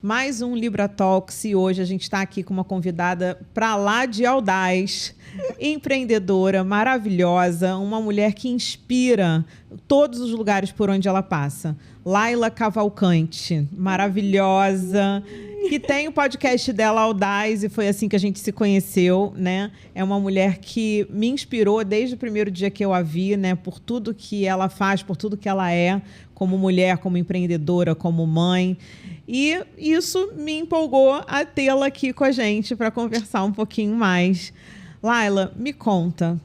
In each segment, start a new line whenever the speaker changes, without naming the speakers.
Mais um Libra Talks e hoje a gente está aqui com uma convidada pra lá de audaz, empreendedora, maravilhosa, uma mulher que inspira todos os lugares por onde ela passa. Laila Cavalcante, maravilhosa, que tem o podcast dela, Audaz, e foi assim que a gente se conheceu, né? É uma mulher que me inspirou desde o primeiro dia que eu a vi, né? Por tudo que ela faz, por tudo que ela é, como mulher, como empreendedora, como mãe. E isso me empolgou a tê-la aqui com a gente para conversar um pouquinho mais. Laila, me conta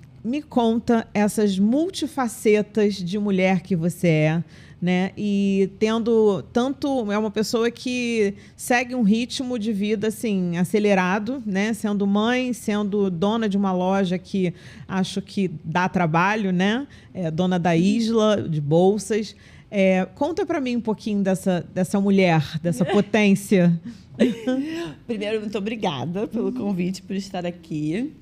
essas multifacetas de mulher que você é, né? E tendo tanto, é uma pessoa que segue um ritmo de vida assim acelerado, né? Sendo mãe, sendo dona de uma loja que acho que dá trabalho, né? É dona da Isla de bolsas. Conta para mim um pouquinho dessa mulher, dessa potência.
Primeiro, muito obrigada pelo convite, por estar aqui.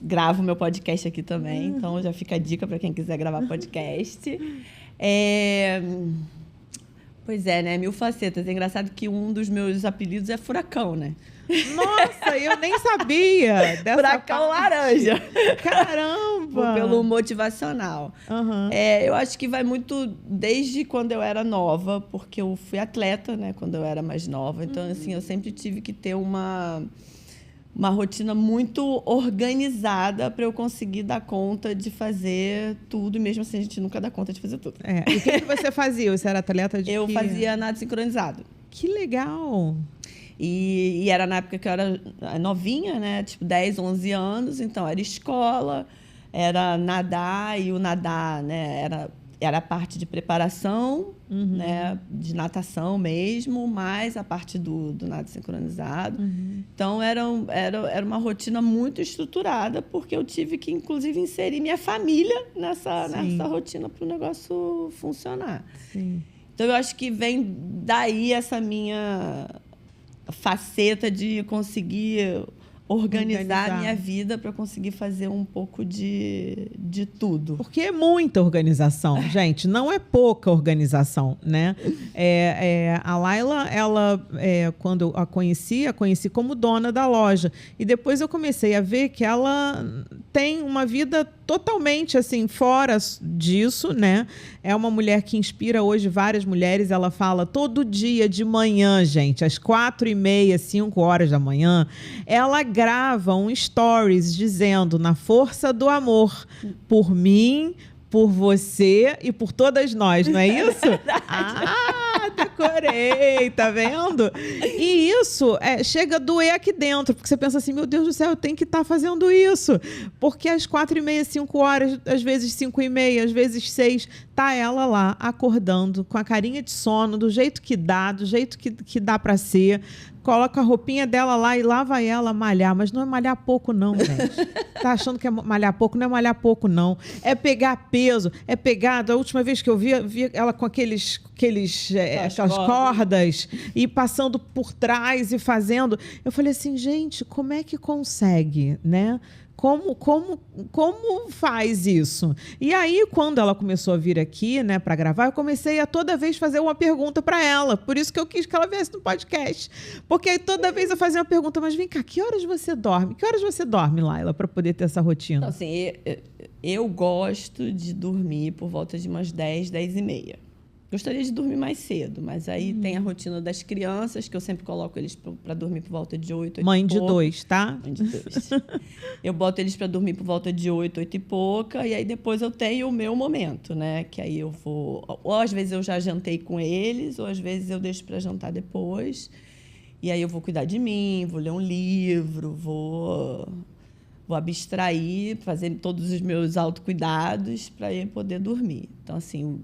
Gravo meu podcast aqui também, então já fica a dica para quem quiser gravar podcast. Pois é, né? Mil facetas. É engraçado que um dos meus apelidos é Furacão, né?
Nossa, eu nem sabia dessa
Furacão laranja.
Caramba!
Pelo motivacional.
Uhum.
Eu acho que vai muito desde quando eu era nova, porque eu fui atleta, né? Quando eu era mais nova. Então, assim, eu sempre tive que ter uma rotina muito organizada para eu conseguir dar conta de fazer tudo. E mesmo assim, a gente nunca dá conta de fazer tudo.
E o que você fazia? Você era atleta de
Eu
quê?
fazia nado sincronizado.
Que legal!
E era na época que eu era novinha, né? Tipo, 10, 11 anos. Então, era escola, era nadar. E o nadar, né? Era a parte de preparação, né? De natação mesmo, mais a parte do nado sincronizado. Então, era uma rotina muito estruturada, porque eu tive que, inclusive, inserir minha família nessa rotina para o negócio funcionar.
Sim.
Então, eu acho que vem daí essa minha faceta de conseguir organizar a minha vida para conseguir fazer um pouco de tudo.
Porque é muita organização, gente. Não é pouca organização, né? A Laila, ela, quando eu a conheci como dona da loja. E depois eu comecei a ver que ela tem uma vida totalmente assim fora disso, né? É uma mulher que inspira hoje várias mulheres. Ela fala todo dia de manhã, gente, às 4h30, 5h da manhã, ela grava um stories dizendo: na força do amor, por mim, por você e por todas nós, não é isso? Decorei, tá vendo? E isso chega a doer aqui dentro, porque você pensa assim, meu Deus do céu, eu tenho que estar fazendo isso. Porque às 4h30, 5h, às vezes 5h30, às vezes 6, tá ela lá, acordando, com a carinha de sono, do jeito que dá, do jeito que dá pra ser, coloca a roupinha dela lá e lá vai ela malhar. Mas não é malhar pouco, não, gente. Tá achando que é malhar pouco? Não é malhar pouco, não. É pegar peso, é pegar... A última vez que eu vi ela com aquelas cordas e passando por trás e fazendo. Eu falei assim, gente, como é que consegue, né? Como faz isso? E aí, quando ela começou a vir aqui, né, para gravar, eu comecei a toda vez fazer uma pergunta para ela. Por isso que eu quis que ela viesse no podcast. Porque aí toda vez eu fazia uma pergunta, mas vem cá, que horas você dorme? Que horas você dorme, Laila, para poder ter essa rotina?
Então, assim, eu gosto de dormir por volta de umas 10, 10h30. Gostaria de dormir mais cedo, mas aí tem a rotina das crianças, que eu sempre coloco eles para dormir por volta de 8, 8
Mãe
e
de
pouco.
2, tá?
Mãe de 2. Eu boto eles para dormir por volta de 8, 8 e pouca, e aí depois eu tenho o meu momento, né? Que aí eu vou... Ou às vezes eu já jantei com eles, ou às vezes eu deixo para jantar depois. E aí eu vou cuidar de mim, vou ler um livro, vou abstrair, fazer todos os meus autocuidados para eu poder dormir. Então, assim...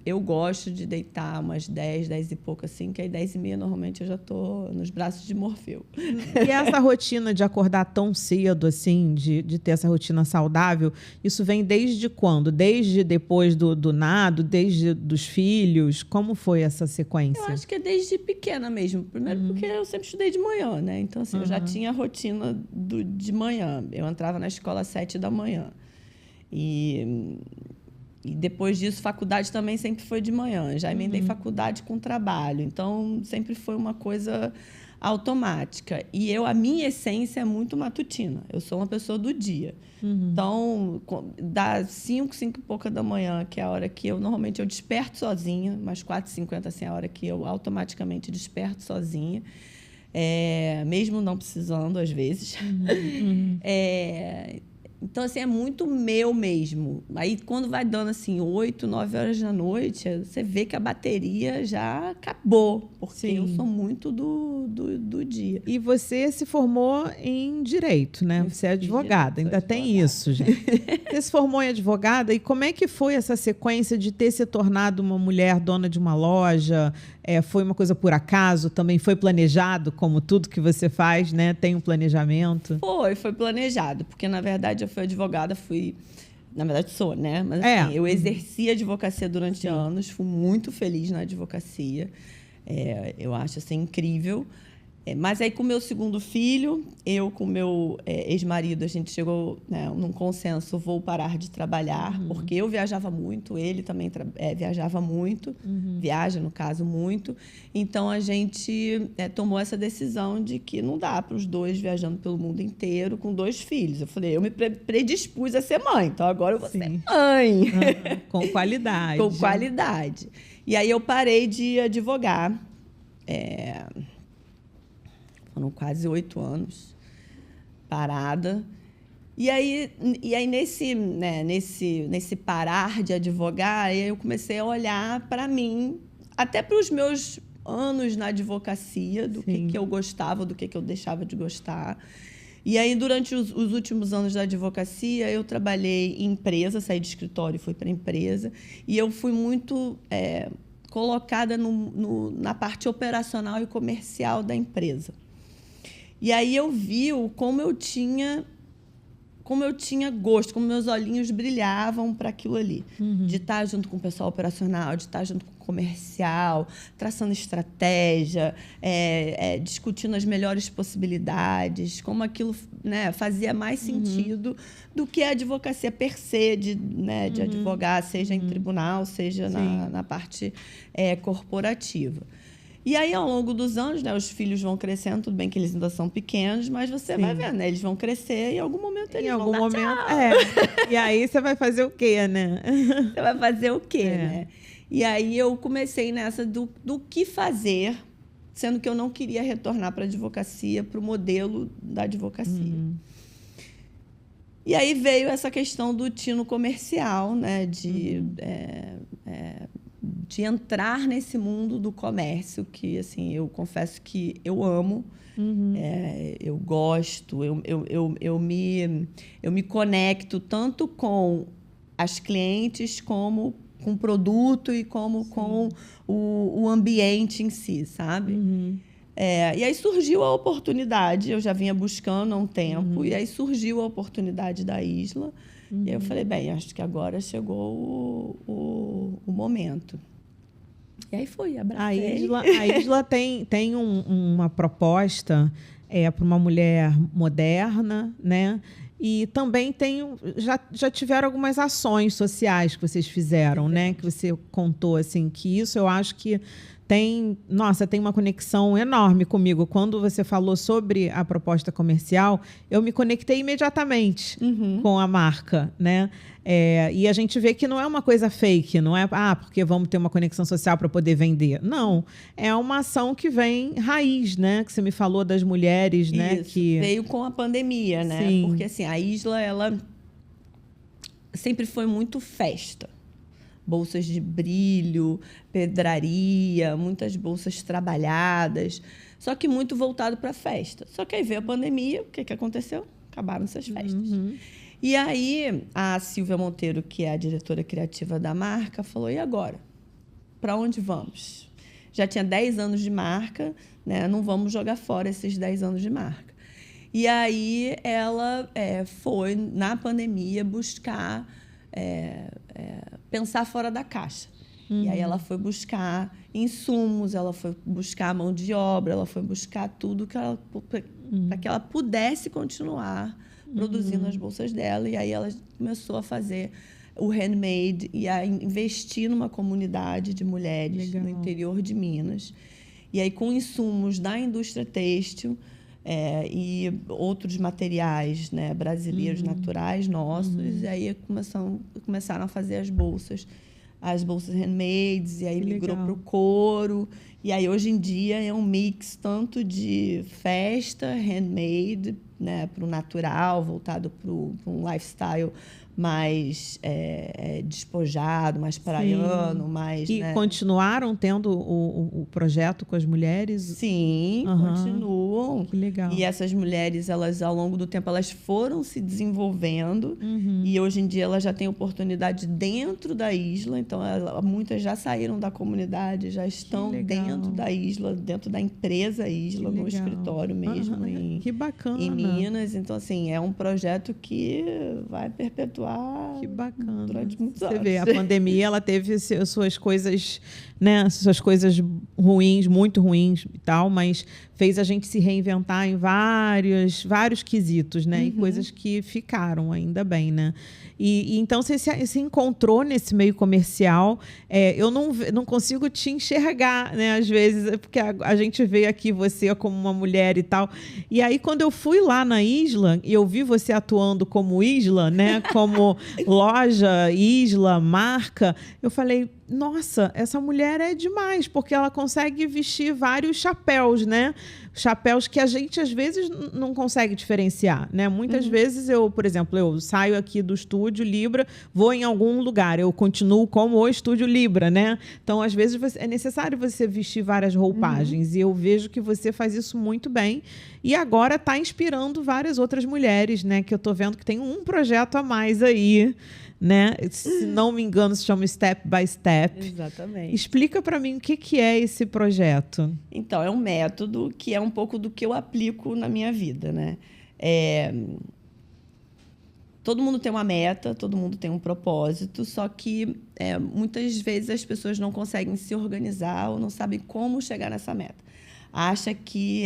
Eu gosto de deitar umas 10, 10 e pouco, assim, que aí 10h30 normalmente eu já tô nos braços de Morfeu.
E essa rotina de acordar tão cedo, assim, de ter essa rotina saudável, isso vem desde quando? Desde depois do nado, desde dos filhos? Como foi essa sequência?
Eu acho que é desde pequena mesmo. Primeiro porque eu sempre estudei de manhã, né? Então, assim, eu já tinha a rotina de manhã. Eu entrava na escola às 7 da manhã. E depois disso, faculdade também sempre foi de manhã. Já emendei faculdade com trabalho. Então, sempre foi uma coisa automática. E a minha essência é muito matutina. Eu sou uma pessoa do dia. Então, das 5 e pouca da manhã, que é a hora que normalmente eu desperto sozinha, umas 4h50, assim, é a hora que eu automaticamente desperto sozinha. Mesmo não precisando, às vezes. Então, assim, é muito meu mesmo. Aí, quando vai dando, assim, 8, 9 horas da noite, você vê que a bateria já acabou. Porque eu sou muito do dia.
E você se formou em Direito, né? Você é advogada, ainda tem isso, gente. Você se formou em advogada, e como é que foi essa sequência de ter se tornado uma mulher dona de uma loja? Foi uma coisa por acaso? Também foi planejado, como tudo que você faz, né? Tem um planejamento?
Foi planejado, porque, na verdade, eu fui advogada, na verdade, sou, né? Mas, assim, eu exerci a advocacia durante anos, fui muito feliz na advocacia. Eu acho, assim, incrível. Mas aí, com o meu segundo filho, eu com o meu ex-marido, a gente chegou, né, num consenso, vou parar de trabalhar, porque eu viajava muito, ele também viajava muito, viaja, no caso, muito. Então, a gente tomou essa decisão de que não dá para os dois viajando pelo mundo inteiro com 2 filhos. Eu falei, eu me predispus a ser mãe, então agora eu vou ser mãe.
Com qualidade.
Com qualidade. E aí, eu parei de advogar. Foram quase 8 anos parada. E aí nesse parar de advogar, eu comecei a olhar para mim, até para os meus anos na advocacia, do que eu gostava, do que eu deixava de gostar. E aí, durante os últimos anos da advocacia, eu trabalhei em empresa, saí de escritório e fui para empresa. E eu fui muito colocada na parte operacional e comercial da empresa. E aí eu vi como eu tinha gosto, como meus olhinhos brilhavam para aquilo ali. De estar junto com o pessoal operacional, de estar junto com o comercial, traçando estratégia, discutindo as melhores possibilidades, como aquilo, né, fazia mais sentido do que a advocacia per se, de advogar, seja em tribunal, seja na parte corporativa. E aí, ao longo dos anos, né, os filhos vão crescendo, tudo bem que eles ainda são pequenos, mas você vai vendo, né? Eles vão crescer e em algum momento eles vão dar tchau.
E aí você vai fazer o quê, né?
Você vai fazer o quê, né? E aí eu comecei nessa do que fazer, sendo que eu não queria retornar para a advocacia, para o modelo da advocacia. E aí veio essa questão do tino comercial, né? De entrar nesse mundo do comércio, que, assim, eu confesso que eu amo, eu gosto, eu me conecto tanto com as clientes como com o produto e como com o ambiente em si, sabe? E aí surgiu a oportunidade, eu já vinha buscando há um tempo, e aí surgiu a oportunidade da Isla. E aí eu falei, bem, acho que agora chegou o momento. E aí foi, abracei.
A Isla tem uma proposta para uma mulher moderna, né? E também já tiveram algumas ações sociais que vocês fizeram, né? Que você contou, assim, que isso eu acho que tem uma conexão enorme comigo. Quando você falou sobre a proposta comercial, eu me conectei imediatamente com a marca, né? E a gente vê que não é uma coisa fake, não é porque vamos ter uma conexão social para poder vender. Não, é uma ação que vem raiz, né? Que você me falou das mulheres, né?
Isso, veio com a pandemia, né?
Sim.
Porque, assim, a Isla, ela sempre foi muito festa. Bolsas de brilho, pedraria, muitas bolsas trabalhadas, só que muito voltado para festa. Só que aí veio a pandemia, o que aconteceu? Acabaram essas festas. E aí a Silvia Monteiro, que é a diretora criativa da marca, falou, e agora? Para onde vamos? Já tinha 10 anos de marca, né? Não vamos jogar fora esses 10 anos de marca. E aí ela foi, na pandemia, buscar... pensar fora da caixa. E aí ela foi buscar insumos, ela foi buscar mão de obra, ela foi buscar tudo para que ela pudesse continuar produzindo as bolsas dela. E aí ela começou a fazer o handmade e a investir numa comunidade de mulheres
Legal.
no interior de Minas. E aí, com insumos da indústria têxtil e outros materiais, né, brasileiros, naturais, nossos, e aí começaram a fazer as bolsas handmades, e aí
Que
migrou
legal.
para o couro. E aí, hoje em dia, é um mix tanto de festa, handmade, né, para o natural, voltado para um lifestyle mais despojado, mais praiano, mais...
E
né?
continuaram tendo o projeto com as mulheres?
Sim,
Aham.
continuam.
Que legal.
E essas mulheres, elas, ao longo do tempo, elas foram se desenvolvendo. E hoje em dia elas já têm oportunidade dentro da isla. Então, muitas já saíram da comunidade, já estão
legal.
dentro da isla, dentro da empresa isla,
Que
no
legal.
escritório mesmo,
Aham. Que bacana.
em Minas. Então, assim, é um projeto que vai perpetuar
Que bacana.
durante muitos
Você
anos.
vê, a pandemia, ela teve suas coisas, né? Suas coisas ruins, muito ruins e tal, mas fez a gente se reinventar em vários quesitos, né? E coisas que ficaram, ainda bem, né? E então você se encontrou nesse meio comercial. Eu não consigo te enxergar, né? Às vezes, porque a gente vê aqui você como uma mulher e tal. E aí, quando eu fui lá na Isla e eu vi você atuando como Isla, né? Como loja, Isla, marca, eu falei, nossa, essa mulher é demais, porque ela consegue vestir vários chapéus, né? Chapéus que a gente, às vezes, não consegue diferenciar, né? Muitas vezes por exemplo, eu saio aqui do estúdio Libra, vou em algum lugar, eu continuo como o estúdio Libra, né? Então, às vezes, é necessário você vestir várias roupagens, e eu vejo que você faz isso muito bem. E agora está inspirando várias outras mulheres, né? Que eu estou vendo que tem um projeto a mais aí, né? Se não me engano, se chama Step by Step.
Exatamente.
Explica para mim o que é esse projeto.
Então, é um método que é um pouco do que eu aplico na minha vida, né? Todo mundo tem uma meta, todo mundo tem um propósito, só que muitas vezes as pessoas não conseguem se organizar ou não sabem como chegar nessa meta. Acha que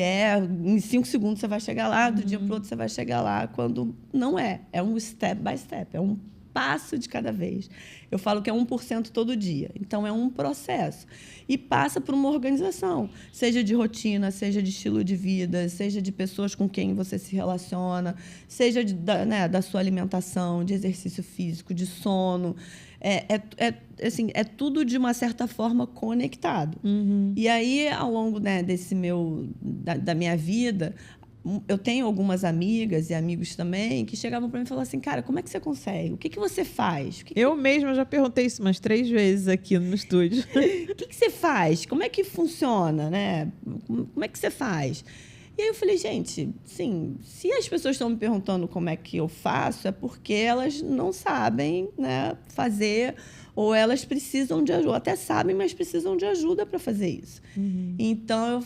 em 5 segundos você vai chegar lá, do dia para o outro você vai chegar lá, quando não é. É um step by step, é um passo de cada vez. Eu falo que é 1% todo dia. Então, é um processo. E passa por uma organização, seja de rotina, seja de estilo de vida, seja de pessoas com quem você se relaciona, seja da sua alimentação, de exercício físico, de sono. Assim, é tudo, de uma certa forma, conectado. E aí, ao longo, né, da minha vida, eu tenho algumas amigas e amigos também que chegavam para mim e falavam assim, cara, como é que você consegue? O que você faz?
Eu mesma já perguntei isso umas 3 vezes aqui no estúdio.
O que você faz? Como é que funciona, né? Como é que você faz? E aí eu falei, gente, sim, se as pessoas estão me perguntando como é que eu faço, é porque elas não sabem, né, fazer, ou elas precisam de ajuda, ou até sabem, mas precisam de ajuda para fazer isso. Então,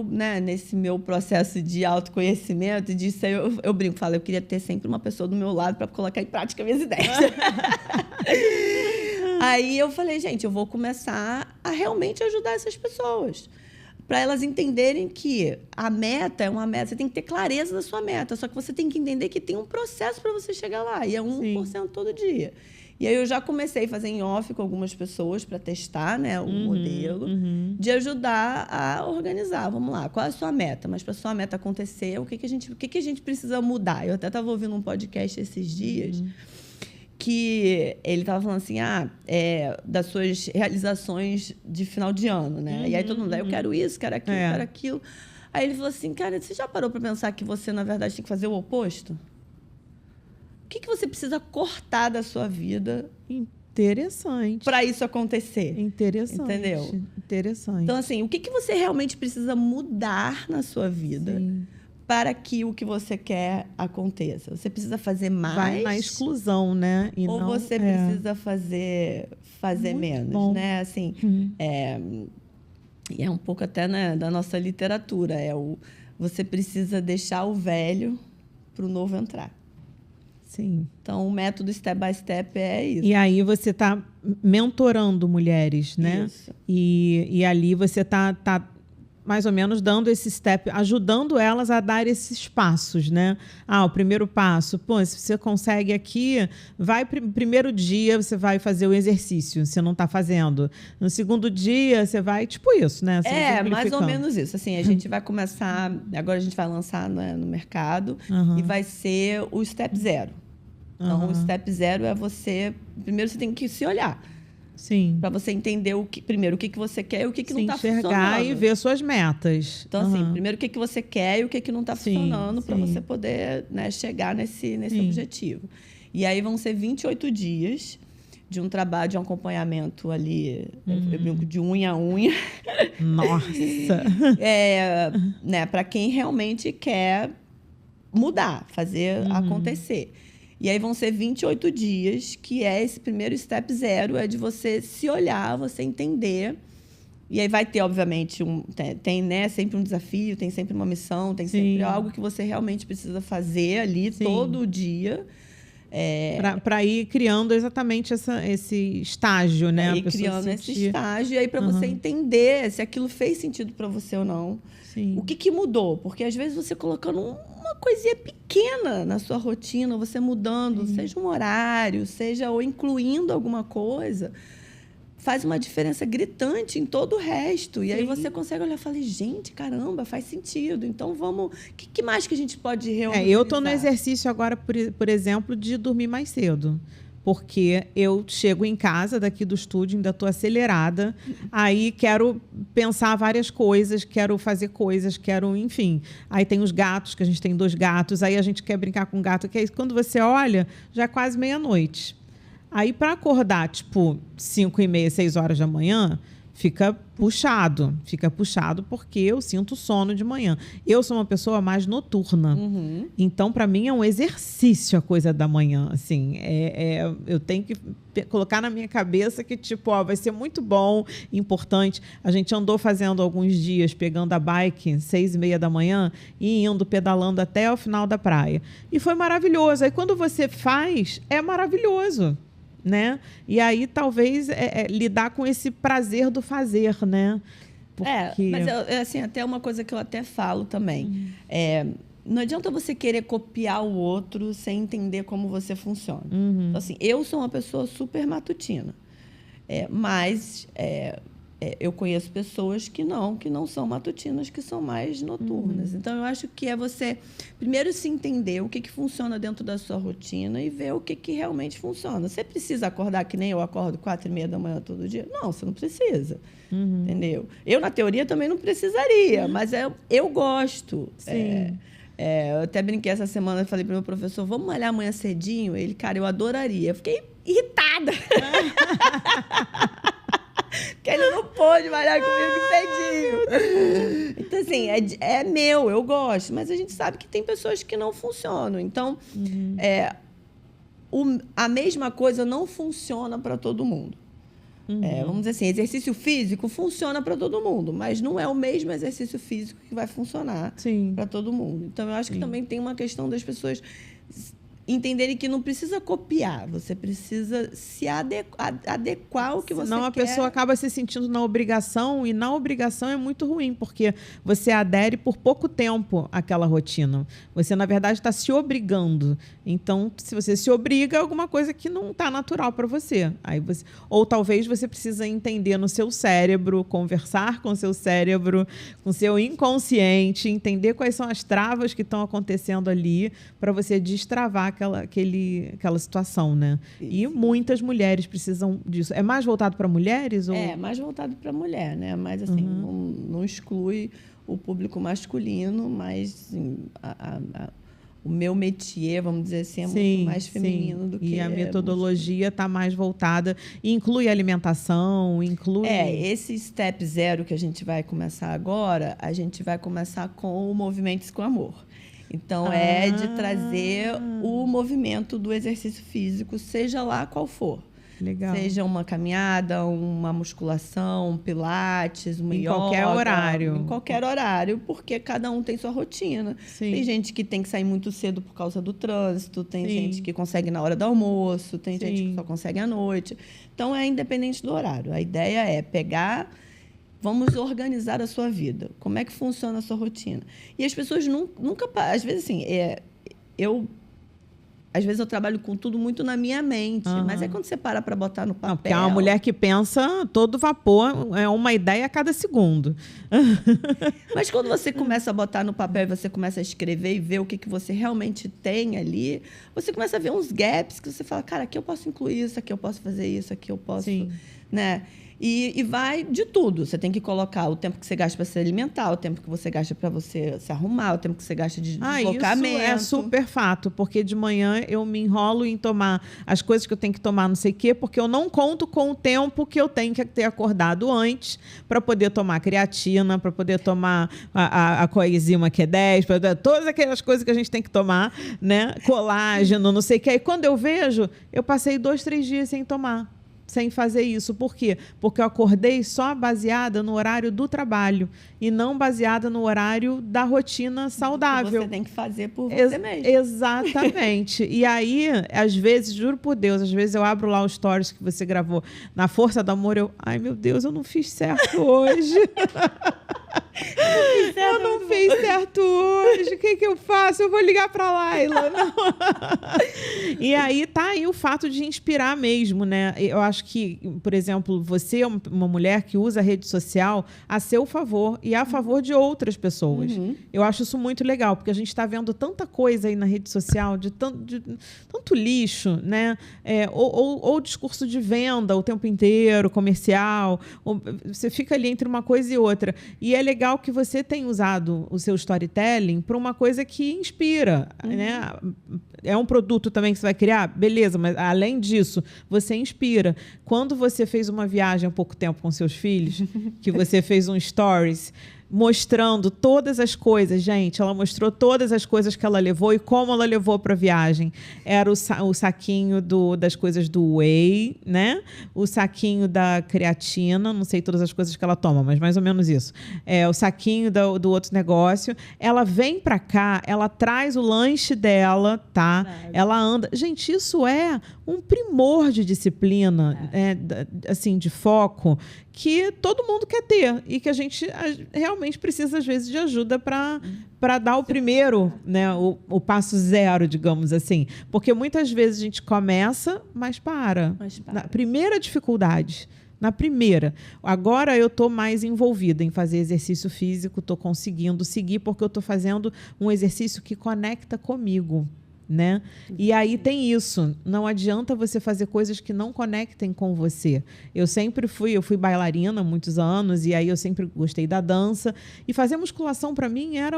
né, nesse meu processo de autoconhecimento, disso, eu brinco, falo, eu queria ter sempre uma pessoa do meu lado para colocar em prática minhas ideias. Aí eu falei, gente, eu vou começar a realmente ajudar essas pessoas, para elas entenderem que a meta é uma meta, você tem que ter clareza da sua meta, só que você tem que entender que tem um processo para você chegar lá, e é 1% todo dia. E aí eu já comecei a fazer em off com algumas pessoas para testar, né, o modelo, de ajudar a organizar. Vamos lá, qual é a sua meta? Mas para a sua meta acontecer, o que a gente precisa mudar? Eu até estava ouvindo um podcast esses dias, que ele estava falando assim, das suas realizações de final de ano, né? E aí todo mundo, eu quero isso, quero aquilo, quero aquilo. Aí ele falou assim, cara, você já parou para pensar que você, na verdade, tem que fazer o oposto? O que você precisa cortar da sua vida?
Interessante.
Para isso acontecer.
Interessante.
Entendeu?
Interessante.
Então, assim, o que você realmente precisa mudar na sua vida?
Sim.
Para que o que você quer aconteça. Você precisa fazer mais.
Vai na exclusão, né? E
ou
não,
você precisa fazer
muito
menos,
bom.
né? Assim, e é um pouco até, né, da nossa literatura. Você precisa deixar o velho para o novo entrar.
Sim.
Então, o método step by step é isso.
E aí você está mentorando mulheres, né?
Isso.
E ali você está mais ou menos dando esse step, ajudando elas a dar esses passos, né? O primeiro passo, se você consegue aqui, primeiro dia você vai fazer o exercício, você não está fazendo. No segundo dia você vai, tipo isso, né?
Mais ou menos isso. Assim, a gente vai começar, agora a gente vai lançar, né, no mercado, e vai ser o step 0. Então, o step 0 é primeiro você tem que se olhar.
Sim.
Para você entender primeiro o que você quer e o que não está funcionando.
Enxergar e ver suas metas.
Então, assim, primeiro o que você quer e o que não está funcionando para você poder, né, chegar nesse objetivo. E aí vão ser 28 dias de um trabalho, de um acompanhamento ali, eu brinco de unha a unha.
Nossa!
Né, para quem realmente quer mudar, fazer acontecer. E aí vão ser 28 dias, que é esse primeiro step 0, é de você se olhar, você entender. E aí vai ter, obviamente, tem né, sempre um desafio, tem sempre uma missão, tem sempre algo que você realmente precisa fazer ali todo dia.
Para ir criando exatamente esse estágio, né?
Ir criando esse estágio, e aí para você entender se aquilo fez sentido para você ou não.
Sim.
O que mudou? Porque às vezes você colocando uma coisinha pequena na sua rotina, você mudando, seja um horário, seja ou incluindo alguma coisa, faz uma diferença gritante em todo o resto. E aí você consegue olhar e falar, gente, caramba, faz sentido. Então vamos... O que mais que a gente pode realmente
eu estou no exercício agora, por exemplo, de dormir mais cedo. Porque eu chego em casa daqui do estúdio, ainda estou acelerada, aí quero pensar várias coisas, quero fazer coisas, enfim. Aí tem os gatos, que a gente tem 2 gatos, aí a gente quer brincar com o gato, que aí quando você olha, já é quase meia-noite. Aí para acordar, tipo, 5h30, 6 horas da manhã, fica puxado porque eu sinto sono de manhã. Eu sou uma pessoa mais noturna. Então, para mim, é um exercício a coisa da manhã. Assim, eu tenho que colocar na minha cabeça que, tipo, vai ser muito bom, importante. A gente andou fazendo alguns dias, pegando a bike, 6h30 da manhã, e indo, pedalando até o final da praia. E foi maravilhoso. Aí, quando você faz, é maravilhoso. Né? E aí, talvez, lidar com esse prazer do fazer, né?
Porque... mas assim, até uma coisa que eu até falo também. Não adianta você querer copiar o outro sem entender como você funciona. Então, assim, eu sou uma pessoa super matutina. Mas eu conheço pessoas que não são matutinas, que são mais noturnas. Então, eu acho que é você, primeiro, se entender o que funciona dentro da sua rotina e ver o que realmente funciona. Você precisa acordar que nem eu acordo 4h30 da manhã todo dia? Não, você não precisa. Entendeu? Eu, na teoria, também não precisaria, mas eu gosto.
Sim.
Eu até brinquei essa semana, falei para o meu professor, vamos malhar amanhã cedinho? Ele, cara, eu adoraria. Eu fiquei irritada. Porque ele não pôde malhar comigo cedinho. Então, assim, é meu, eu gosto. Mas a gente sabe que tem pessoas que não funcionam. Então, a mesma coisa não funciona para todo mundo. Vamos dizer assim, exercício físico funciona para todo mundo, mas não é o mesmo exercício físico que vai funcionar para todo mundo. Então, eu acho que também tem uma questão das pessoas entenderem que não precisa copiar, você precisa se adequar ao que você quer.
Senão a pessoa acaba se sentindo na obrigação, e na obrigação é muito ruim, porque você adere por pouco tempo àquela rotina. Você, na verdade, está se obrigando. Então, se você se obriga, é alguma coisa que não está natural para você. Ou talvez você precisa entender no seu cérebro, conversar com o seu cérebro, com o seu inconsciente, entender quais são as travas que estão acontecendo ali para você destravar aquela situação, né? Isso. E muitas mulheres precisam disso. É mais voltado para mulheres? Ou...
mais voltado para mulher, né? Mas, assim, não exclui o público masculino, mas, assim, o meu métier, vamos dizer assim, é muito mais feminino do que...
E a metodologia está mais voltada... Inclui alimentação, inclui...
Esse step 0 que a gente vai começar agora, a gente vai começar com o Movimentos com Amor. Então, de trazer o movimento do exercício físico, seja lá qual for.
Legal.
Seja uma caminhada, uma musculação, um pilates, uma yoga.
Em qualquer horário.
Em qualquer horário, porque cada um tem sua rotina.
Sim.
Tem gente que tem que sair muito cedo por causa do trânsito, tem gente que consegue na hora do almoço, tem gente que só consegue à noite. Então, é independente do horário. A ideia é pegar vamos organizar a sua vida. Como é que funciona a sua rotina? E as pessoas nunca... Às vezes, assim, às vezes eu trabalho com tudo muito na minha mente, mas é quando você para botar no papel...
Não, porque é uma mulher que pensa todo vapor, é uma ideia a cada segundo.
Mas quando você começa a botar no papel e você começa a escrever e ver o que você realmente tem ali, você começa a ver uns gaps que você fala, cara, aqui eu posso incluir isso, aqui eu posso fazer isso, aqui eu posso...
Sim.
Né? E vai de tudo. Você tem que colocar o tempo que você gasta para se alimentar, o tempo que você gasta para você se arrumar, o tempo que você gasta de deslocamento.
Isso é super fato, porque de manhã eu me enrolo em tomar as coisas que eu tenho que tomar, não sei o quê, porque eu não conto com o tempo que eu tenho que ter acordado antes para poder tomar creatina, para poder tomar a coenzima Q10, todas aquelas coisas que a gente tem que tomar, né? Colágeno, não sei o quê. Aí quando eu vejo, eu passei 2, 3 dias sem tomar. Sem fazer isso. Por quê? Porque eu acordei só baseada no horário do trabalho e não baseada no horário da rotina saudável.
Que você tem que fazer por você mesmo.
Exatamente. E aí, às vezes, juro por Deus, às vezes eu abro lá os stories que você gravou na Força do Amor, ai meu Deus, eu não fiz certo hoje. Eu não fiz certo hoje. O que eu faço? Eu vou ligar para Laila. Não. E aí tá aí o fato de inspirar mesmo, né? Eu acho que, por exemplo, você é uma mulher que usa a rede social a seu favor e a favor de outras pessoas. Eu acho isso muito legal, porque a gente está vendo tanta coisa aí na rede social, de tanto lixo, né? Ou discurso de venda o tempo inteiro, comercial. Você fica ali entre uma coisa e outra. E é legal que você tenha usado o seu storytelling para uma coisa que inspira, né? É um produto também que você vai criar? Beleza, mas além disso, você inspira. Quando você fez uma viagem há pouco tempo com seus filhos, que você fez um stories mostrando todas as coisas, gente, ela mostrou todas as coisas que ela levou e como ela levou para a viagem. Era o saquinho das coisas do whey, né? O saquinho da creatina, não sei todas as coisas que ela toma, mas mais ou menos isso. O saquinho do outro negócio. Ela vem para cá, ela traz o lanche dela, tá? Ela anda. Gente, isso é um primor de disciplina, assim, de foco, que todo mundo quer ter e que a gente realmente precisa, às vezes, de ajuda para dar o primeiro, né, o passo zero, digamos assim. Porque muitas vezes a gente começa, mas para. Na primeira dificuldade. Na primeira. Agora eu estou mais envolvida em fazer exercício físico, estou conseguindo seguir porque eu estou fazendo um exercício que conecta comigo. Né? E aí tem isso, não adianta você fazer coisas que não conectem com você. Eu fui bailarina há muitos anos e aí eu sempre gostei da dança e fazer musculação para mim era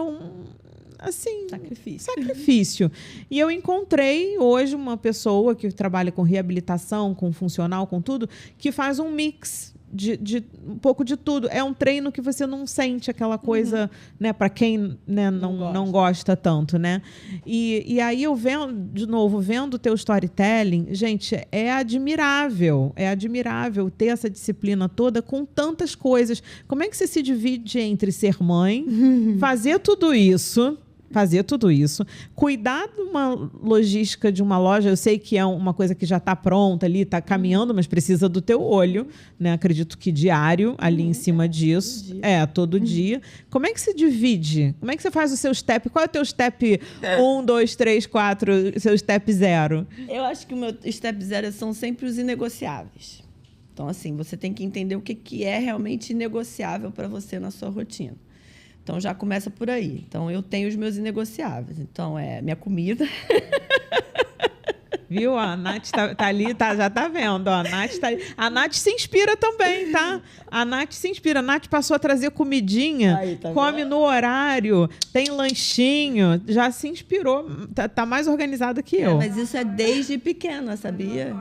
sacrifício. E eu encontrei hoje uma pessoa que trabalha com reabilitação, com funcional, com tudo, que faz um mix de um pouco de tudo. É um treino que você não sente aquela coisa, né, para quem, né, não gosta tanto, né? E aí eu vendo o teu storytelling, gente, é admirável ter essa disciplina toda com tantas coisas. Como é que você se divide entre ser mãe, fazer tudo isso, cuidar de uma logística de uma loja? Eu sei que é uma coisa que já está pronta ali, está caminhando, mas precisa do teu olho, né? Acredito que diário ali em cima disso. Todo dia. Como é que se divide? Como é que você faz o seu step? Qual é o teu step 1, 2, 3, 4, seu step 0?
Eu acho que o meu step 0 são sempre os inegociáveis. Então, assim, você tem que entender o que é realmente inegociável para você na sua rotina. Então, já começa por aí. Então, eu tenho os meus inegociáveis. Então, minha comida.
Viu? A Nath tá ali, já tá vendo. Ó, a Nath se inspira também, tá? A Nath se inspira. A Nath passou a trazer comidinha, aí, come no horário, tem lanchinho, já se inspirou. Tá mais organizada que eu.
Mas isso é desde pequena, sabia?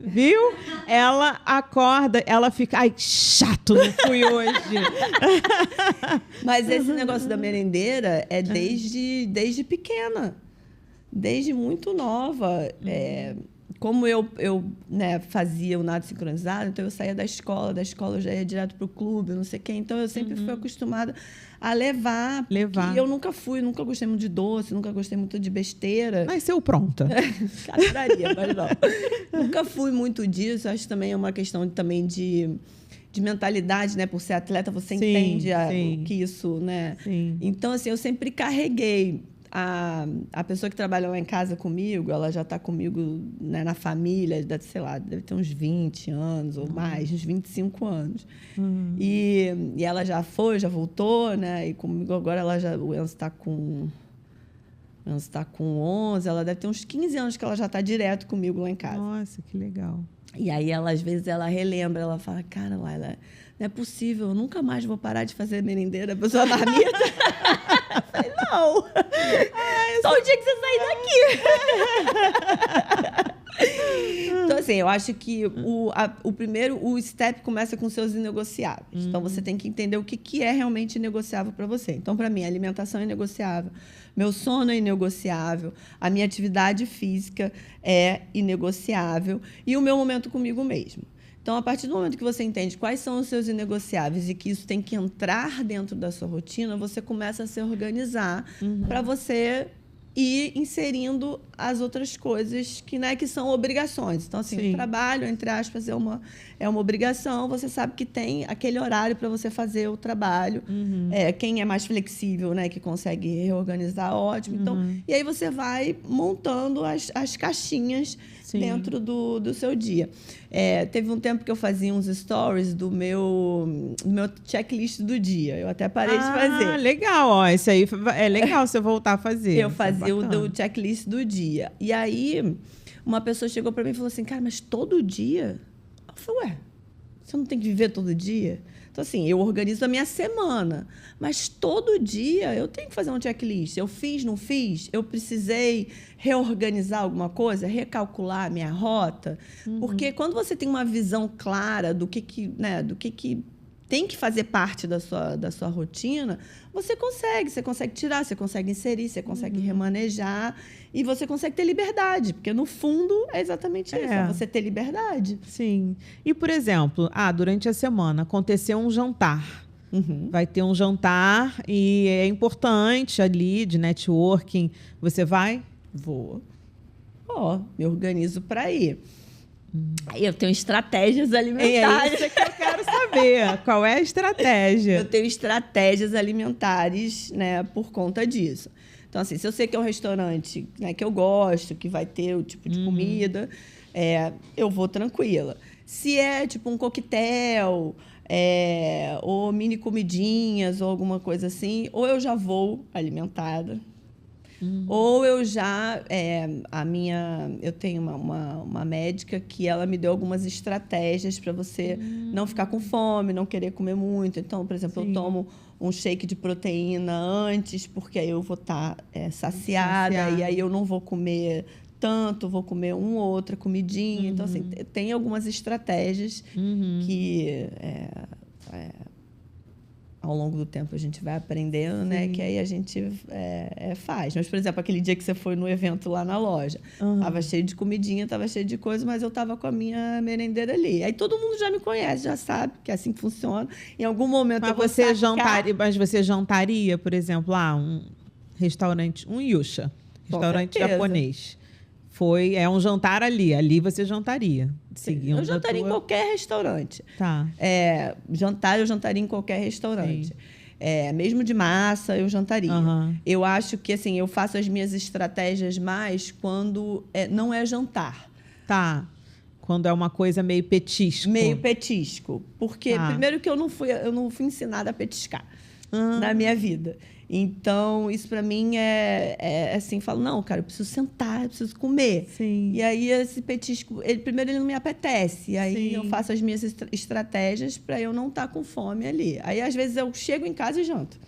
Viu? Ela acorda, ela fica... Ai, chato, não fui hoje.
Mas esse negócio da merendeira é desde pequena. Desde muito nova. como eu né, fazia o nado sincronizado, então eu saía da escola eu já ia direto para o clube, não sei o quê. Então eu sempre fui acostumada a levar. E eu nunca gostei muito de doce, nunca gostei muito de besteira.
Nasceu pronta.
Adoraria, mas não. Nunca fui muito disso. Acho que também é uma questão também de mentalidade, né? Por ser atleta, você entende que isso, né?
Sim.
Então, assim, eu sempre carreguei. A pessoa que trabalha lá em casa comigo, ela já está comigo, né, na família, sei lá, deve ter uns 20 anos ou mais, uns 25 anos. E ela já voltou, né? E comigo agora o Enzo está com 11, ela deve ter uns 15 anos que ela já está direto comigo lá em casa.
Nossa, que legal.
E aí, às vezes, ela relembra, ela fala, cara, Laila, não é possível, eu nunca mais vou parar de fazer merendeira para sua marmita. Eu falei, não. Só o dia que você sair daqui. Então, assim, eu acho que o step começa com seus inegociáveis. Então, você tem que entender o que é realmente inegociável para você. Então, para mim, a alimentação é inegociável, meu sono é inegociável, a minha atividade física é inegociável e o meu momento comigo mesmo. Então, a partir do momento que você entende quais são os seus inegociáveis e que isso tem que entrar dentro da sua rotina, você começa a se organizar para você ir inserindo as outras coisas que, né, que são obrigações. Então, assim, o trabalho, entre aspas, é uma obrigação. Você sabe que tem aquele horário para você fazer o trabalho. Quem é mais flexível, né, que consegue reorganizar, ótimo. Então, e aí você vai montando as caixinhas dentro do seu dia. Teve um tempo que eu fazia uns stories do meu checklist do dia. Eu até parei de fazer.
Ah, legal. Ó, isso aí é legal você voltar a fazer.
Eu fazia o do checklist do dia. E aí, uma pessoa chegou para mim e falou assim, cara, mas todo dia? Eu falei, ué, você não tem que viver todo dia? Então, assim, eu organizo a minha semana, mas todo dia eu tenho que fazer um checklist. Eu fiz, não fiz? Eu precisei reorganizar alguma coisa, recalcular a minha rota? Porque quando você tem uma visão clara do que tem que fazer parte da sua rotina, você consegue tirar, você consegue inserir, você consegue remanejar e você consegue ter liberdade, porque no fundo é exatamente isso, é você ter liberdade.
Sim. E, por exemplo, durante a semana aconteceu um jantar. Vai ter um jantar e é importante ali de networking. Você vai?
Vou. Me organizo para ir. Eu tenho estratégias alimentares.
É isso que eu quero saber. Qual é a estratégia?
Eu tenho estratégias alimentares, né, por conta disso. Então, assim, se eu sei que é um restaurante, né, que eu gosto, que vai ter o tipo de comida, eu vou tranquila. Se é tipo um coquetel, ou mini comidinhas, ou alguma coisa assim, ou eu já vou alimentada. Ou eu já... eu tenho uma médica que ela me deu algumas estratégias para você não ficar com fome, não querer comer muito. Então, por exemplo, eu tomo um shake de proteína antes, porque aí eu vou estar saciada, e aí eu não vou comer tanto, vou comer uma ou outra comidinha. Então, assim, tem algumas estratégias que... ao longo do tempo a gente vai aprendendo, né? Que aí a gente faz. Mas, por exemplo, aquele dia que você foi no evento lá na loja, tava cheio de comidinha, tava cheio de coisa, mas eu tava com a minha merendeira ali. Aí todo mundo já me conhece, já sabe que é assim que funciona. Em algum momento
mas
eu vou
você jantaria, por exemplo, um restaurante, um Yusha, restaurante japonês. É um jantar ali você jantaria.
Eu jantaria em qualquer restaurante.
Tá.
Eu jantaria em qualquer restaurante. Mesmo de massa, eu jantaria. Eu acho que, assim, eu faço as minhas estratégias mais quando não é jantar.
Tá. Quando é uma coisa meio petisco.
Meio petisco. Porque, primeiro que eu não fui ensinada a petiscar na minha vida. Então, isso para mim é assim, falo, não, cara, eu preciso sentar, eu preciso comer.
Sim.
E aí esse petisco, primeiro ele não me apetece. E aí eu faço as minhas estratégias para eu não estar com fome ali. Aí às vezes eu chego em casa e janto.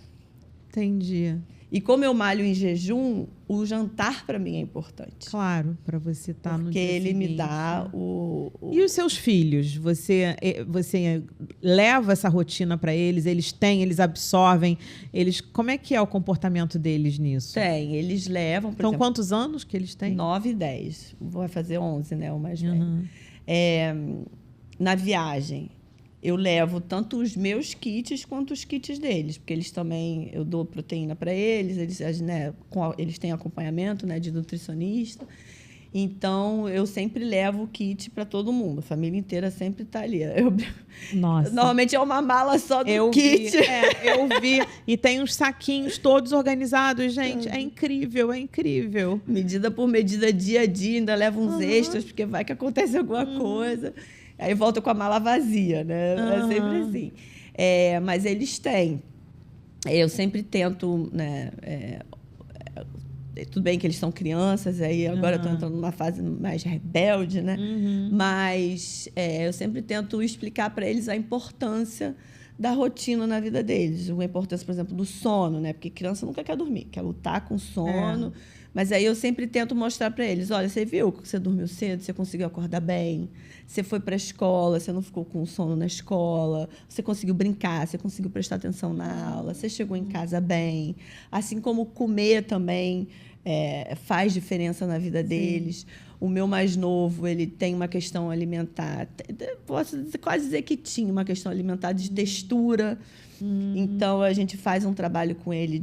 Entendi.
E como eu malho em jejum, o jantar para mim é importante.
Claro, para você estar no dia
Porque ele
seguinte.
me dá
E os seus filhos? Você leva essa rotina para eles? Eles absorvem? Como é que é o comportamento deles nisso?
Tem, eles levam, por exemplo,
quantos anos que eles têm?
9 e 10. Vai fazer 11, né? O mais velho. Na viagem, eu levo tanto os meus kits quanto os kits deles, porque eles também, eu dou proteína para eles, eles têm acompanhamento, né, de nutricionista. Então, eu sempre levo o kit para todo mundo. A família inteira sempre está ali.
Nossa.
Normalmente é uma mala só do kit.
Eu vi. E tem uns saquinhos todos organizados, gente. É incrível, é incrível.
Medida por medida, dia a dia, ainda leva uns extras, porque vai que acontece alguma coisa. Aí volta com a mala vazia, né? É sempre assim. Mas eles têm. Eu sempre tento, né? Tudo bem que eles são crianças, aí agora eu estou entrando numa fase mais rebelde, né? Mas eu sempre tento explicar para eles a importância da rotina na vida deles. A importância, por exemplo, do sono, né? Porque criança nunca quer dormir, quer lutar com sono. Mas aí eu sempre tento mostrar para eles, olha, você viu que você dormiu cedo, você conseguiu acordar bem, você foi para a escola, você não ficou com sono na escola, você conseguiu brincar, você conseguiu prestar atenção na aula, você chegou em casa bem. Assim como comer também faz diferença na vida deles. O meu mais novo, ele tem uma questão alimentar, posso quase dizer que tinha uma questão alimentar de textura. Então, a gente faz um trabalho com ele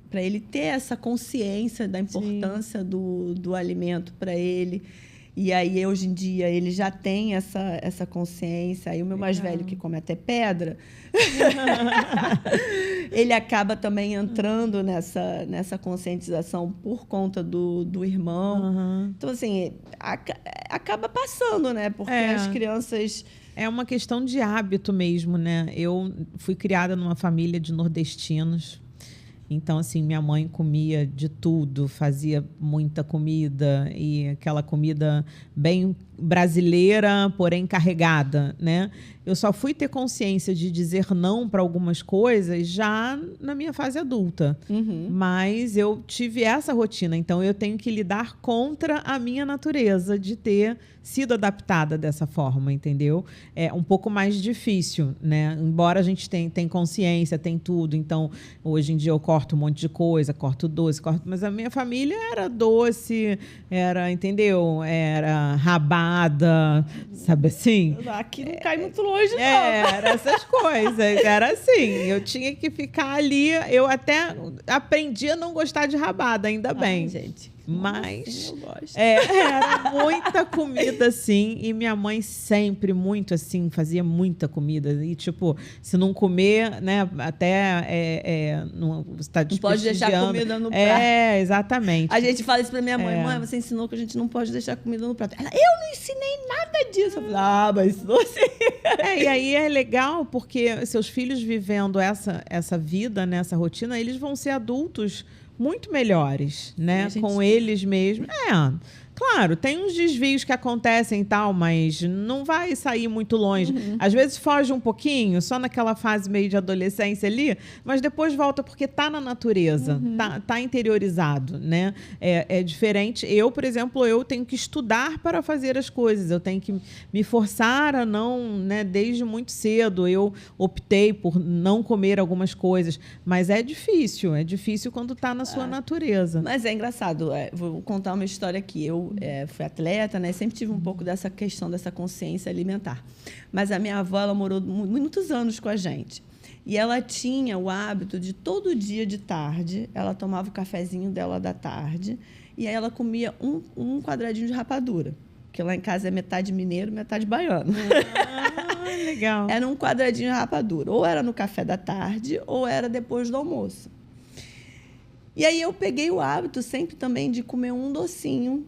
para ele ter essa consciência da importância do alimento para ele. E aí, hoje em dia, ele já tem essa consciência. Aí, o meu mais velho, que come até pedra, ele acaba também entrando nessa conscientização por conta do irmão. Então, assim, acaba passando, né? Porque as crianças...
É uma questão de hábito mesmo, né? Eu fui criada numa família de nordestinos. Então, assim, minha mãe comia de tudo, fazia muita comida e aquela comida bem brasileira, porém carregada, né? Eu só fui ter consciência de dizer não para algumas coisas já na minha fase adulta. Mas eu tive essa rotina, então eu tenho que lidar contra a minha natureza de ter sido adaptada dessa forma, entendeu? É um pouco mais difícil, né? Embora a gente tenha consciência, tem tudo. Então, hoje em dia eu corto um monte de coisa, corto doce, mas a minha família era doce, entendeu? Era rabada, sabe assim?
Aqui não cai muito longe, não.
Era essas coisas, era assim. Eu tinha que ficar ali. Eu até aprendi a não gostar de rabada, ainda bem.
Gente.
Mas
eu gosto.
Era muita comida, assim. E minha mãe sempre, muito assim, fazia muita comida. E, tipo, se não comer, né, até você está desprestigiando.
Não pode deixar comida no prato.
Exatamente.
A gente fala isso pra minha mãe. Mãe, você ensinou que a gente não pode deixar comida no prato. Ela, eu não ensinei nada disso. Eu falei, mas ensinou sim.
E aí é legal, porque seus filhos vivendo essa vida, né, essa rotina, eles vão ser adultos muito melhores, né? Com eles mesmos. Claro, tem uns desvios que acontecem e tal, mas não vai sair muito longe. Às vezes foge um pouquinho, só naquela fase meio de adolescência ali, mas depois volta porque tá na natureza, tá interiorizado, né? É diferente. Eu, por exemplo, eu tenho que estudar para fazer as coisas, eu tenho que me forçar a não, né? Desde muito cedo eu optei por não comer algumas coisas, mas é difícil quando tá na sua natureza.
Mas é engraçado, vou contar uma história aqui. Eu fui atleta, né? Sempre tive um pouco dessa questão, dessa consciência alimentar. Mas a minha avó, ela morou muitos anos com a gente. E ela tinha o hábito de todo dia de tarde, ela tomava o cafezinho dela da tarde e aí ela comia um quadradinho de rapadura. Porque lá em casa é metade mineiro, metade baiano.
Legal.
Era um quadradinho de rapadura. Ou era no café da tarde, ou era depois do almoço. E aí eu peguei o hábito sempre também de comer um docinho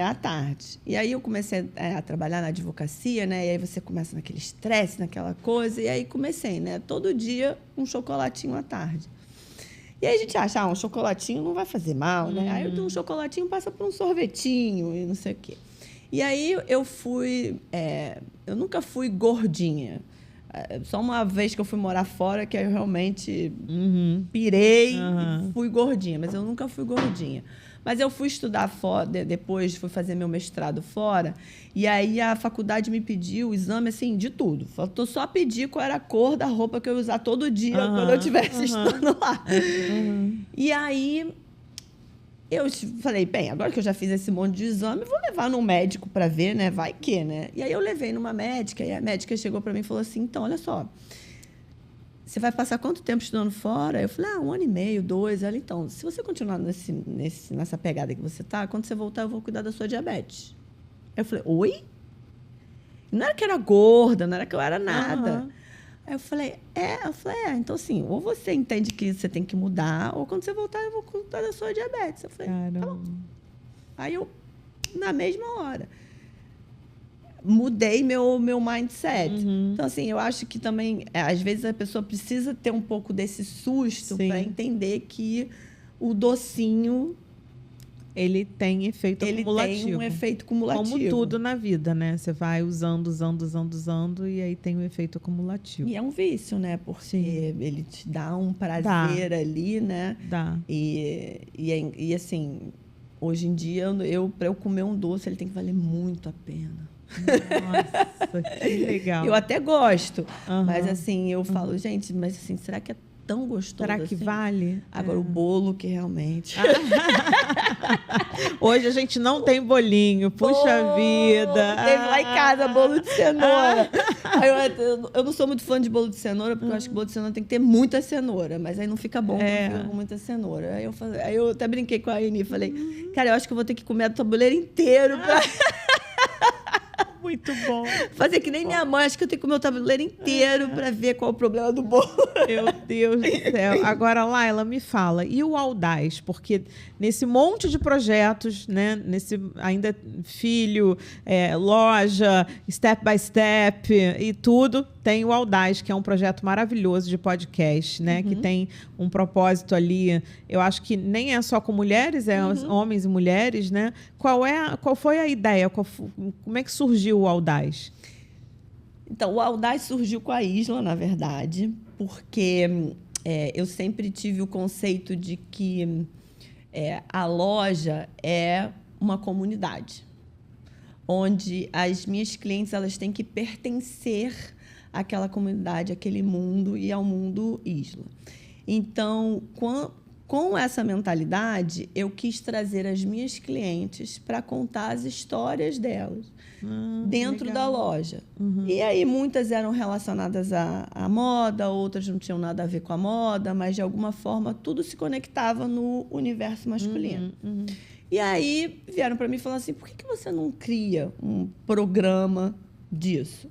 à tarde. E aí eu comecei a trabalhar na advocacia, né? E aí você começa naquele estresse, naquela coisa. E aí comecei, né? Todo dia um chocolatinho à tarde. E aí a gente acha, um chocolatinho não vai fazer mal, né? Aí um chocolatinho passa por um sorvetinho e não sei o quê. E aí eu nunca fui gordinha. Só uma vez que eu fui morar fora que eu realmente pirei e fui gordinha. Mas eu nunca fui gordinha. Mas eu fui estudar fora, depois fui fazer meu mestrado fora, e aí a faculdade me pediu o exame, assim, de tudo. Faltou só pedir qual era a cor da roupa que eu ia usar todo dia quando eu estivesse estudando lá. E aí eu falei, bem, agora que eu já fiz esse monte de exame, vou levar num médico para ver, né? Vai que, né? E aí eu levei numa médica, e a médica chegou para mim e falou assim, então, olha só, você vai passar quanto tempo estudando fora? Eu falei, 1 ano e meio, 2. Ela, então, se você continuar nessa pegada que você tá, quando você voltar, eu vou cuidar da sua diabetes. Eu falei, oi? Não era que eu era gorda, não era que eu era nada. Aí eu falei, então assim, ou você entende que você tem que mudar, ou quando você voltar, eu vou cuidar da sua diabetes. Eu falei, tá bom. Aí eu, na mesma hora, mudei meu mindset. Então, assim, eu acho que também, às vezes, a pessoa precisa ter um pouco desse susto para entender que o docinho...
Ele tem efeito acumulativo.
Ele tem um efeito cumulativo.
Como tudo na vida, né? Você vai usando, e aí tem um efeito acumulativo.
E é um vício, né? Porque ele te dá um prazer ali, né?
Dá.
E assim, hoje em dia, para eu comer um doce, ele tem que valer muito a pena.
Nossa, que legal.
Eu até gosto, mas assim, eu falo, gente, mas assim, será que é tão gostoso?
Será que
assim?
vale?
Agora, o bolo que realmente...
Hoje a gente não tem bolinho, puxa vida.
Teve lá em casa bolo de cenoura. Aí eu não sou muito fã de bolo de cenoura, porque eu acho que bolo de cenoura tem que ter muita cenoura, mas aí não fica bom com muita cenoura. Aí eu até brinquei com a Aine e falei, cara, eu acho que eu vou ter que comer o tabuleiro inteiro pra...
Muito bom.
Fazer que nem minha mãe, acho que eu tenho que comer o tabuleiro inteiro para ver qual é o problema do bolo.
Meu Deus do céu. Agora, Laila, me fala, e o Audaz? Porque nesse monte de projetos, né? Nesse ainda filho, loja, step by step e tudo, tem o Audaz, que é um projeto maravilhoso de podcast, né? Que tem um propósito ali, eu acho que nem é só com mulheres, homens e mulheres, né? Qual foi a ideia? Como é que surgiu o Audaz?
Então, o Audaz surgiu com a Isla, na verdade, porque eu sempre tive o conceito de que a loja é uma comunidade, onde as minhas clientes elas têm que pertencer àquela comunidade, àquele mundo e ao mundo Isla. Então, com essa mentalidade, eu quis trazer as minhas clientes para contar as histórias delas dentro da loja. E aí, muitas eram relacionadas à moda, outras não tinham nada a ver com a moda, mas, de alguma forma, tudo se conectava no universo masculino. E aí, vieram para mim e falaram assim, por que você não cria um programa disso?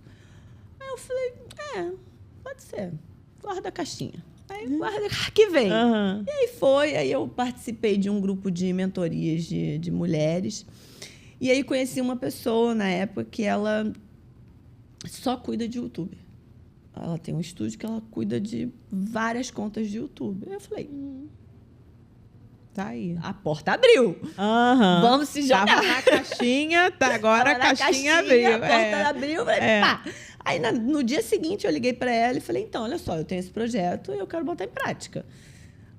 Aí eu falei, pode ser, guarda a caixinha. Aí guarda que vem. E aí aí eu participei de um grupo de mentorias de mulheres. E aí conheci uma pessoa na época que ela só cuida de YouTube. Ela tem um estúdio que ela cuida de várias contas de YouTube. Aí eu falei,
tá aí.
A porta abriu. Vamos se jogar.
Tava na caixinha, agora a caixinha abriu.
A porta abriu, falei, pá. Aí, no dia seguinte, eu liguei para ela e falei, então, olha só, eu tenho esse projeto e eu quero botar em prática.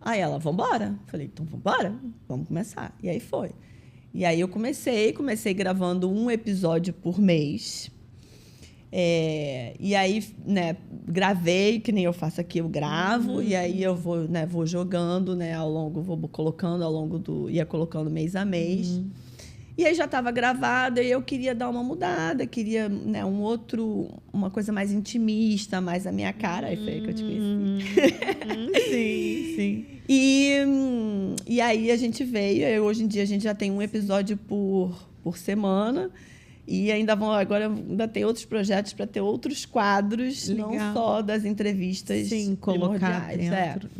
Aí ela, vambora? Falei, então, vambora? Vamos começar. E aí foi. E aí eu comecei gravando um episódio por mês. E aí, né, gravei, que nem eu faço aqui, eu gravo, e aí eu vou jogando, né, vou colocando ia colocando mês a mês. E aí já estava gravada e eu queria dar uma mudada, queria, né, uma coisa mais intimista, mais a minha cara. Aí foi aí que eu te conheci.
Sim.
E aí a gente veio, hoje em dia a gente já tem um episódio por semana. E agora tem outros projetos para ter outros quadros, legal. Não só das entrevistas.
Sim, colocar dentro.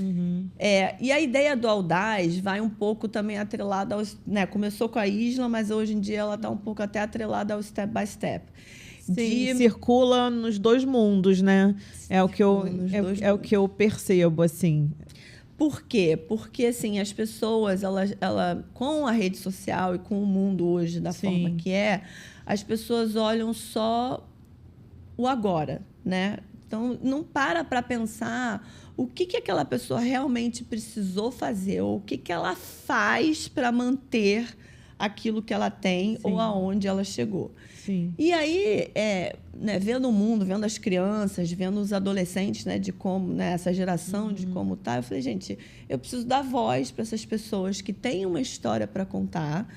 E a ideia do Audaz vai um pouco também atrelada né, começou com a Isla, mas hoje em dia ela está um pouco até atrelada ao Step by Step.
Sim, circula nos dois mundos, né? É o que eu percebo, assim.
Por quê? Porque, assim, as pessoas, ela, com a rede social e com o mundo hoje da forma que as pessoas olham só o agora, né? Então, não para pensar o que aquela pessoa realmente precisou fazer, ou o que ela faz para manter aquilo que ela tem, ou aonde ela chegou.
Sim.
E aí, né, vendo o mundo, vendo as crianças, vendo os adolescentes, né, de como, né, essa geração de como tá, eu falei, gente, eu preciso dar voz para essas pessoas que têm uma história para contar,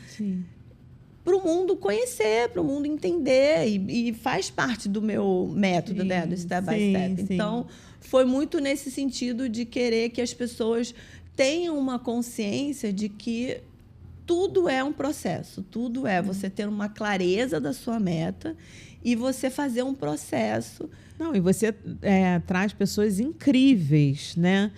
para o mundo conhecer, para o mundo entender, e faz parte do meu método, né, do Step by Step. Então, foi muito nesse sentido de querer que as pessoas tenham uma consciência de que tudo é um processo, tudo é você ter uma clareza da sua meta e você fazer um processo.
Não, e você traz pessoas incríveis, né?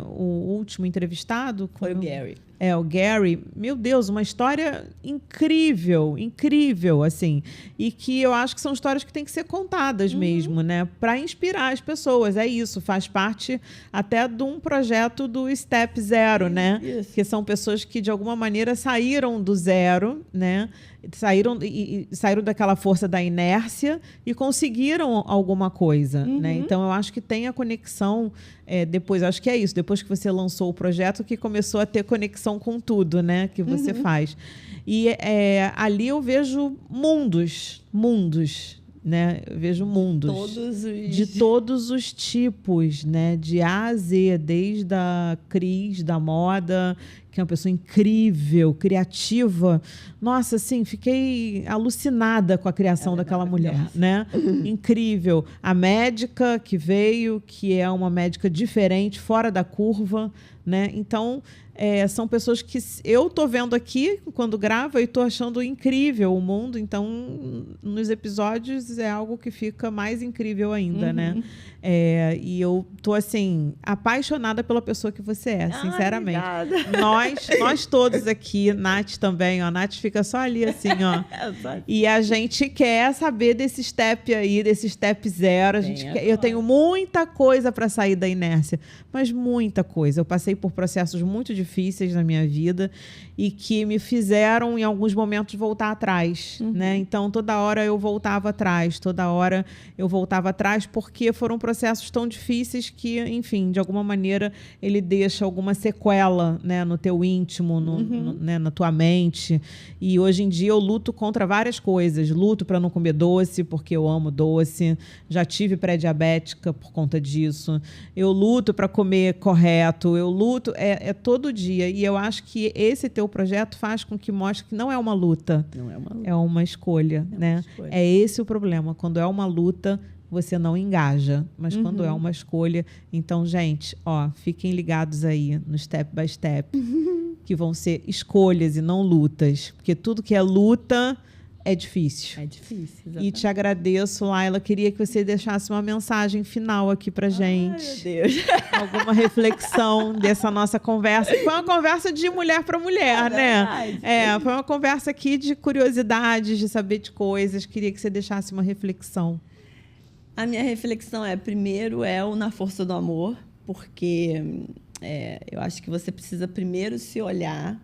O último entrevistado...
Foi o Gary.
O Gary, meu Deus, uma história incrível, incrível, assim. E que eu acho que são histórias que têm que ser contadas mesmo, né? Para inspirar as pessoas. É isso, faz parte até de um projeto do Step Zero, né?
Isso.
Que são pessoas que, de alguma maneira, saíram do zero, né? Saíram daquela força da inércia e conseguiram alguma coisa, né? Então, eu acho que tem a conexão depois, acho que é isso, depois que você lançou o projeto, que começou a ter conexão com tudo, né? Que você faz. E ali eu vejo mundos, né? Eu vejo mundos de todos os tipos, né? De A a Z, desde a Cris, da moda, que é uma pessoa incrível, criativa. Nossa, assim, fiquei alucinada com a criação daquela mulher, né? Incrível. A médica que veio, que é uma médica diferente, fora da curva, né? Então, são pessoas que eu tô vendo aqui quando gravo e tô achando incrível o mundo. Então, nos episódios é algo que fica mais incrível ainda, né? E eu tô, assim, apaixonada pela pessoa que você é, sinceramente. Nós todos aqui, Nath também, ó. A Nath fica só ali, assim, ó. E a gente quer saber desse step aí, desse step zero. Eu tenho muita coisa para sair da inércia, mas muita coisa. Eu passei por processos muito difíceis na minha vida e que me fizeram, em alguns momentos, voltar atrás, né? Então, toda hora eu voltava atrás, porque foram processos tão difíceis que, enfim, de alguma maneira, ele deixa alguma sequela, né, no teu íntimo, né, na tua mente. E hoje em dia eu luto contra várias coisas. Luto para não comer doce, porque eu amo doce. Já tive pré-diabética por conta disso. Eu luto para comer correto. Eu luto todo dia. E eu acho que esse teu projeto faz com que mostre que não é uma luta.
Não é uma luta.
É uma escolha, né? É esse o problema. Quando é uma luta, você não engaja. Mas quando é uma escolha... Então, gente, ó, fiquem ligados aí no Step by Step, que vão ser escolhas e não lutas. Porque tudo que é luta é difícil.
É difícil, exatamente.
E te agradeço, Laila. Queria que você deixasse uma mensagem final aqui pra gente.
Ai, meu Deus.
Alguma reflexão dessa nossa conversa. Foi uma conversa de mulher para mulher, né? Foi uma conversa aqui de curiosidades, de saber de coisas. Queria que você deixasse uma reflexão.
A minha reflexão primeiro, o Na Força do Amor, porque eu acho que você precisa primeiro se olhar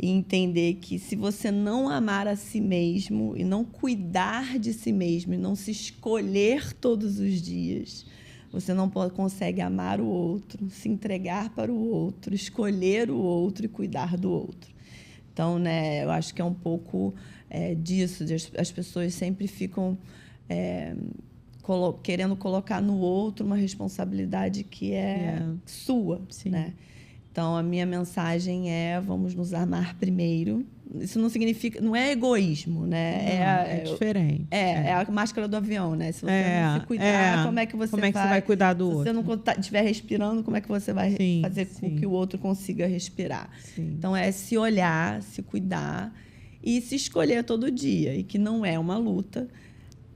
e entender que se você não amar a si mesmo e não cuidar de si mesmo e não se escolher todos os dias, você não consegue amar o outro, se entregar para o outro, escolher o outro e cuidar do outro. Então, né, eu acho que é um pouco disso. As pessoas sempre ficam querendo colocar no outro uma responsabilidade que é sua, né? Então, a minha mensagem vamos nos amar primeiro. Isso não significa... Não é egoísmo, né?
É diferente.
É a máscara do avião, né? Se você não se cuidar, como é que você
vai cuidar do outro?
Se você não estiver respirando, como é que você vai fazer com que o outro consiga respirar? Então, se olhar, se cuidar e se escolher todo dia. E que não é uma luta,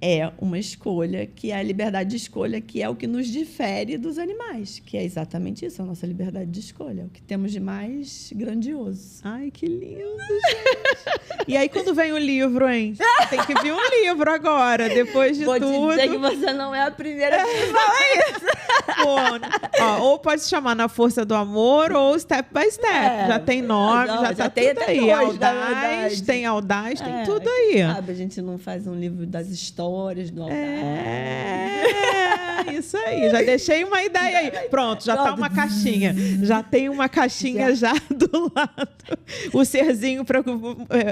é uma escolha, que é a liberdade de escolha, que é o que nos difere dos animais, que é exatamente isso, a nossa liberdade de escolha, o que temos de mais grandioso.
Ai, que lindo, gente. E aí, quando vem o livro, hein? Tem que vir um livro agora, depois de tudo.
Vou te dizer que você não é a primeira que fala isso.
Ou pode se chamar Na Força do Amor ou Step by Step. Já tem nome, já tá tudo aí. Audaz, tem tudo aí.
Sabe, a gente não faz um livro das histórias, memórias do Audaz.
Isso aí. Já deixei uma ideia aí. Pronto, já tá uma caixinha. Já tem uma caixinha já do lado. O serzinho para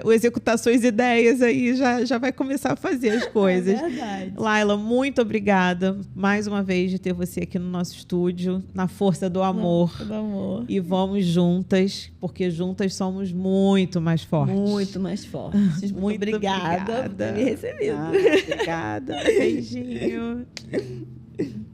o Executações Ideias aí já vai começar a fazer as coisas.
É verdade.
Laila, muito obrigada mais uma vez de ter você aqui no nosso estúdio, na força do amor.
Do amor.
E vamos juntas, porque juntas somos muito mais fortes.
Muito mais fortes. Muito obrigada por ter me recebido.
Obrigada. Beijinho.